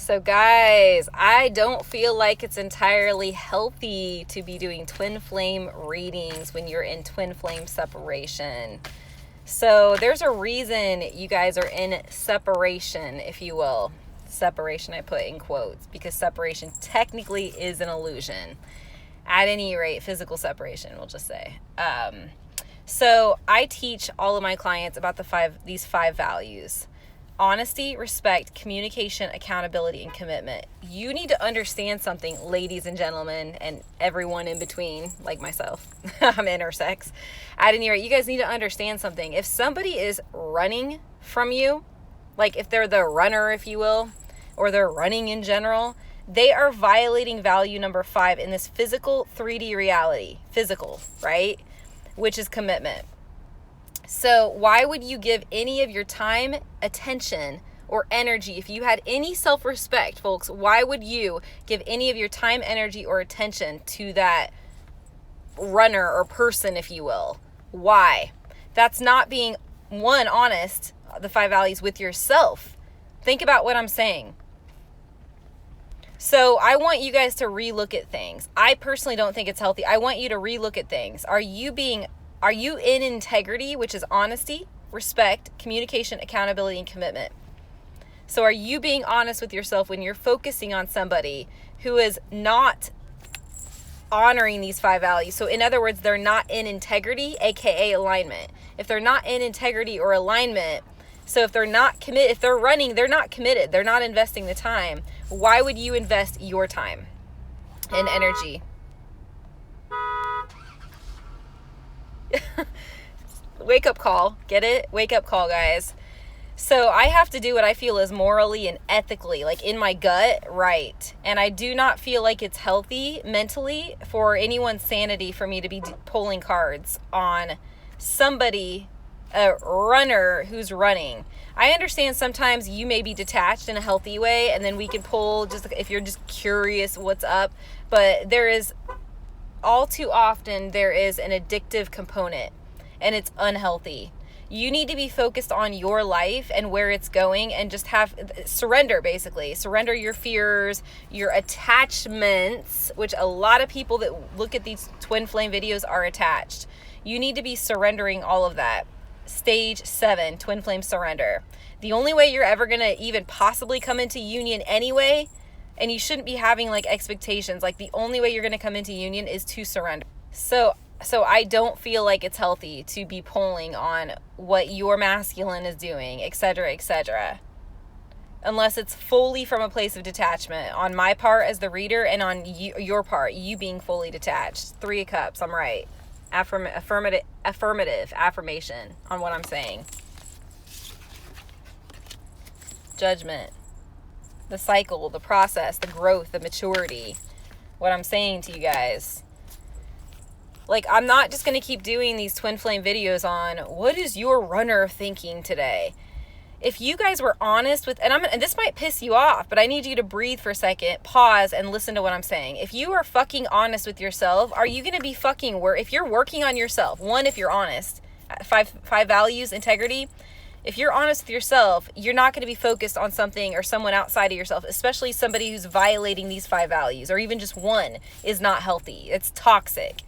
So guys, I don't feel like it's entirely healthy to be doing twin flame readings when you're in twin flame separation. So there's a reason you guys are in separation, if you will. Separation I put in quotes because separation technically is an illusion. At any rate, physical separation, we'll just say. So I teach all of my clients about these five values. Honesty, respect, communication, accountability, and commitment. You need to understand something, ladies and gentlemen, and everyone in between, like myself. I'm intersex. At any rate, you guys need to understand something. If somebody is running from you, like if they're the runner, if you will, or they're running in general, they are violating value number 5 in this physical 3D reality. Physical, right? Which is commitment. So why would you give any of your time, attention, or energy? If you had any self-respect, folks, why would you give any of your time, energy, or attention to that runner or person, if you will? Why? That's not being, one, honest, the 5 values, with yourself. Think about what I'm saying. So I want you guys to relook at things. I personally don't think it's healthy. I want you to relook at things. Are you in integrity, which is honesty, respect, communication, accountability, and commitment? So are you being honest with yourself when you're focusing on somebody who is not honoring these 5 values? So in other words, they're not in integrity, A.K.A. alignment. If they're not in integrity or alignment, so if they're not committed, if they're running, they're not committed, they're not investing the time. Why would you invest your time and energy? Wake up call. Get it? Wake up call, guys. So I have to do what I feel is morally and ethically, like in my gut, right. And I do not feel like it's healthy mentally for anyone's sanity for me to be pulling cards on somebody, a runner who's running. I understand sometimes you may be detached in a healthy way, and then we can pull just if you're just curious what's up. But there is, all too often, there is an addictive component, and it's unhealthy. You need to be focused on your life and where it's going, and just surrender, basically. Surrender your fears, your attachments, which a lot of people that look at these twin flame videos are attached. You need to be surrendering all of that. Stage 7, twin flame surrender. The only way you're ever going to even possibly come into union anyway, and you shouldn't be having like expectations, like the only way you're going to come into union is to surrender. So I don't feel like it's healthy to be pulling on what your masculine is doing, etc., etc., unless it's fully from a place of detachment on my part as the reader, and on your part, you being fully detached. 3 of Cups, I'm right. Affirmative affirmation on what I'm saying. Judgment, the cycle, the process, the growth, the maturity. What I'm saying to you guys. Like, I'm not just going to keep doing these twin flame videos on what is your runner thinking today. If you guys were honest with, and this might piss you off, but I need you to breathe for a second, pause, and listen to what I'm saying. If you are fucking honest with yourself, are you going to be fucking if you're working on yourself, one, if you're honest, 5 values, integrity. If you're honest with yourself, you're not going to be focused on something or someone outside of yourself, especially somebody who's violating these 5 values, or even just one is not healthy. It's toxic.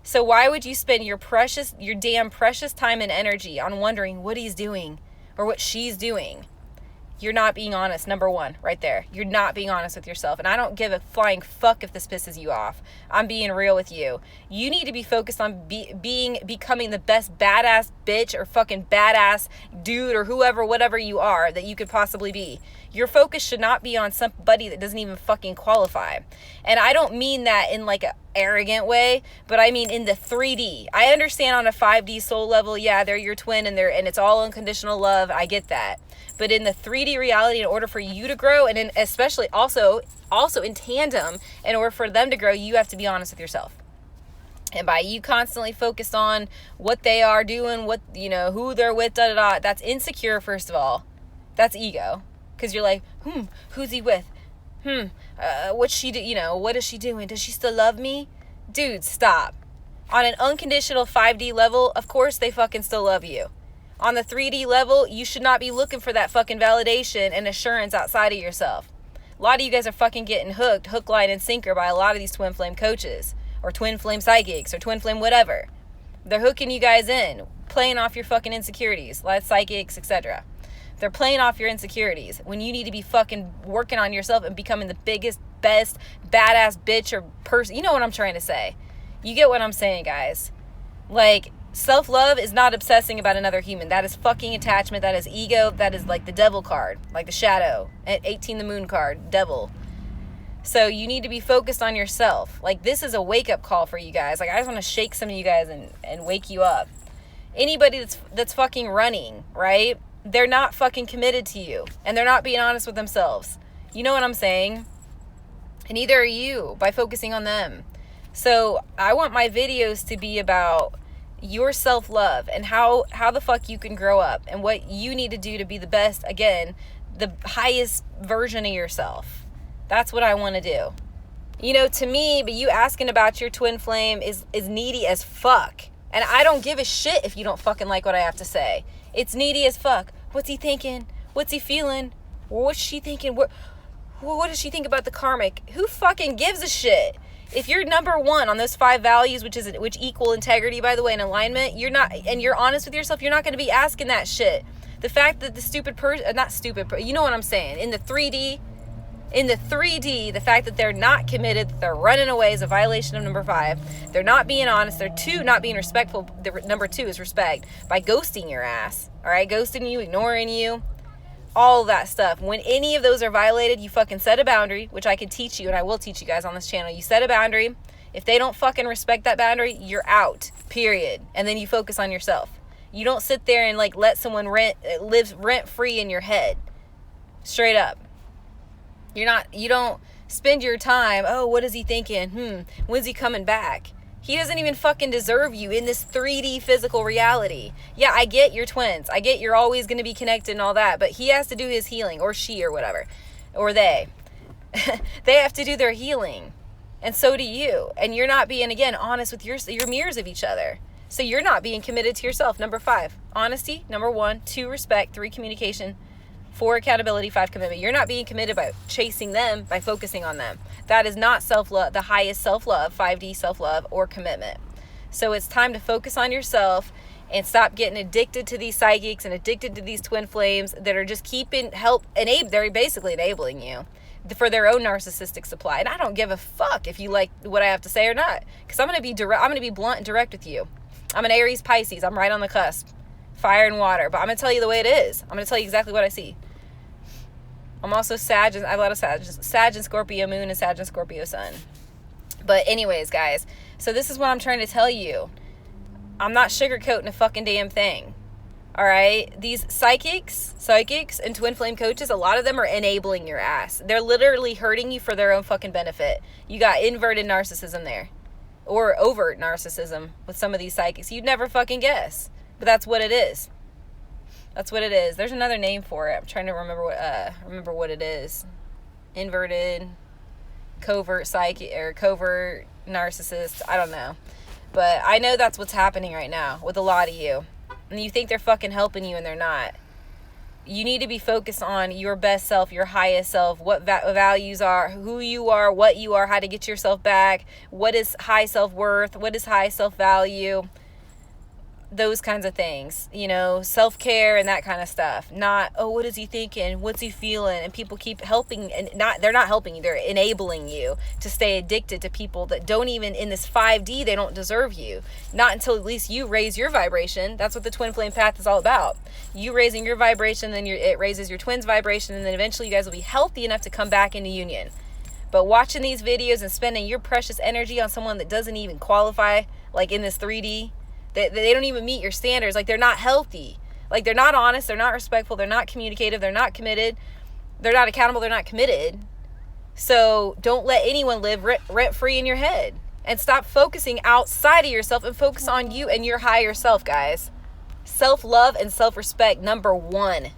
So why would you spend your damn precious time and energy on wondering what he's doing or what she's doing? You're not being honest. Number 1, right there. You're not being honest with yourself. And I don't give a flying fuck if this pisses you off. I'm being real with you. You need to be focused on becoming the best badass bitch or fucking badass dude or whoever, whatever you are that you could possibly be. Your focus should not be on somebody that doesn't even fucking qualify. And I don't mean that in like an arrogant way, but I mean in the 3D. I understand on a 5D soul level, yeah, they're your twin and it's all unconditional love. I get that. But in the 3D reality, in order for you to grow, and especially also in tandem, in order for them to grow, you have to be honest with yourself. And by you constantly focused on what they are doing, what, who they're with, that's insecure, first of all. That's ego. Because you're like, who's he with? What's she do? What is she doing? Does she still love me? Dude, stop. On an unconditional 5D level, of course they fucking still love you. On the 3D level, you should not be looking for that fucking validation and assurance outside of yourself. A lot of you guys are fucking getting hooked, hook, line, and sinker by a lot of these twin flame coaches or twin flame psychics or twin flame whatever. They're hooking you guys in, playing off your fucking insecurities, like psychics, etc. They're playing off your insecurities when you need to be fucking working on yourself and becoming the biggest, best, badass bitch or person. You know what I'm trying to say. You get what I'm saying, guys. Like, self-love is not obsessing about another human. That is fucking attachment. That is ego. That is like the devil card, like the shadow. At 18 the moon card, devil. So you need to be focused on yourself. Like, this is a wake-up call for you guys. Like, I just want to shake some of you guys and wake you up. Anybody that's fucking running, right? They're not fucking committed to you. And they're not being honest with themselves. You know what I'm saying? And neither are you by focusing on them. So I want my videos to be about your self-love and how the fuck you can grow up and what you need to do to be the best, again, the highest version of yourself. That's what I want to do. You know, to me, but you asking about your twin flame is needy as fuck. And I don't give a shit if you don't fucking like what I have to say. It's needy as fuck. What's he thinking? What's he feeling? What's she thinking? What does she think about the karmic? Who fucking gives a shit? If you're number one on those 5 values, which equal integrity, by the way, and alignment, you're not, and you're honest with yourself, you're not going to be asking that shit. The fact that the stupid person, not stupid, you know what I'm saying, in the 3D, the fact that they're not committed, that they're running away is a violation of number 5. They're not being honest. They're 2, not being respectful. Number 2 is respect by ghosting your ass. All right, ghosting you, ignoring you. All that stuff. When any of those are violated, you fucking set a boundary, which I can teach you, and I will teach you guys on this channel. You set a boundary. If they don't fucking respect that boundary, you're out, period. And then you focus on yourself. You don't sit there and like let someone live rent free in your head. Straight up. You don't spend your time, oh, what is he thinking? When's he coming back? He doesn't even fucking deserve you in this 3D physical reality. Yeah, I get you're twins. I get you're always going to be connected and all that. But he has to do his healing. Or she or whatever. Or they. They have to do their healing. And so do you. And you're not being, again, honest with your mirrors of each other. So you're not being committed to yourself. Number 5, honesty. Number 1, 2, respect. 3, communication. 4, accountability. 5, commitment. You're not being committed by chasing them, by focusing on them. That is not self-love, the highest self-love, 5D self-love, or commitment. So it's time to focus on yourself and stop getting addicted to these psychics and addicted to these twin flames that are just they're basically enabling you for their own narcissistic supply. And I don't give a fuck if you like what I have to say or not, because I'm going to be blunt and direct with you. I'm an Aries Pisces. I'm right on the cusp. Fire and water. But I'm going to tell you the way it is. I'm going to tell you exactly what I see. I'm also Sag, I have a lot of Sag and Scorpio moon and Sag and Scorpio sun. But anyways, guys, so this is what I'm trying to tell you. I'm not sugarcoating a fucking damn thing. All right? These psychics and twin flame coaches, a lot of them are enabling your ass. They're literally hurting you for their own fucking benefit. You got inverted narcissism there. Or overt narcissism with some of these psychics. You'd never fucking guess. But that's what it is. That's what it is. There's another name for it. I'm trying to remember what it is. Inverted, covert psychic, or covert narcissist. I don't know. But I know that's what's happening right now with a lot of you. And you think they're fucking helping you and they're not. You need to be focused on your best self, your highest self, what values are, who you are, what you are, how to get yourself back, what is high self-worth, what is high self-value. Those kinds of things, you know, self-care and that kind of stuff. Not, oh, what is he thinking? What's he feeling? And people keep helping, and they're not helping you. They're enabling you to stay addicted to people that don't even, in this 5D, they don't deserve you. Not until at least you raise your vibration. That's what the twin flame path is all about. You raising your vibration, then it raises your twin's vibration, and then eventually you guys will be healthy enough to come back into union. But watching these videos and spending your precious energy on someone that doesn't even qualify, like in this 3D, they don't even meet your standards. Like, they're not healthy. Like, they're not honest. They're not respectful. They're not communicative. They're not committed. They're not accountable. They're not committed. So don't let anyone live rent-free in your head. And stop focusing outside of yourself and focus on you and your higher self, guys. Self-love and self-respect, number 1.